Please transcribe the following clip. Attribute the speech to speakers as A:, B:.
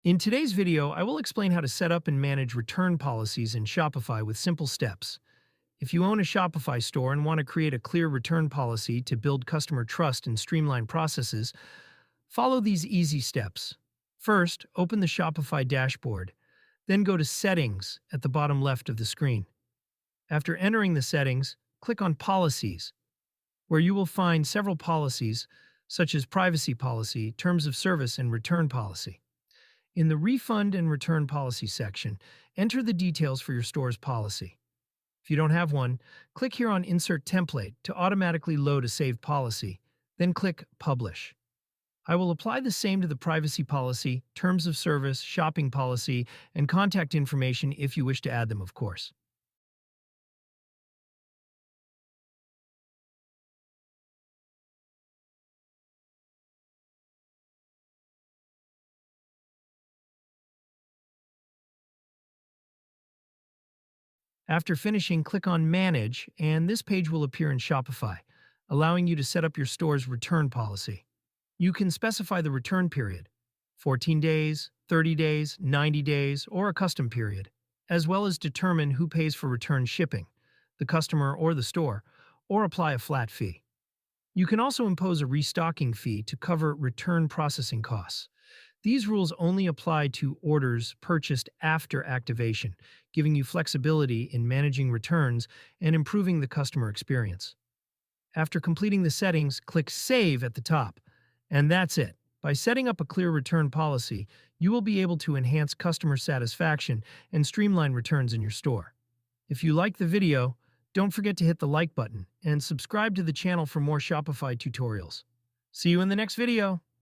A: In today's video, I will explain how to set up and manage return policies in Shopify with simple steps. If you own a Shopify store and want to create a clear return policy to build customer trust and streamline processes, follow these easy steps. First, open the Shopify dashboard. Then go to Settings at the bottom left of the screen. After entering the settings, click on Policies, where you will find several policies, such as Privacy Policy, Terms of Service, and Return Policy. In the Refund and Return Policy section, enter the details for your store's policy. If you don't have one, click here on Insert Template to automatically load a saved policy, then click Publish. I will apply the same to the Privacy Policy, Terms of Service, Shopping Policy, and contact information if you wish to add them, of course. After finishing, click on Manage, and this page will appear in Shopify, allowing you to set up your store's return policy. You can specify the return period, 14 days, 30 days, 90 days, or a custom period, as well as determine who pays for return shipping, the customer or the store, or apply a flat fee. You can also impose a restocking fee to cover return processing costs. These rules only apply to orders purchased after activation, giving you flexibility in managing returns and improving the customer experience. After completing the settings, click Save at the top. And that's it. By setting up a clear return policy, you will be able to enhance customer satisfaction and streamline returns in your store. If you like the video, don't forget to hit the like button and subscribe to the channel for more Shopify tutorials. See you in the next video.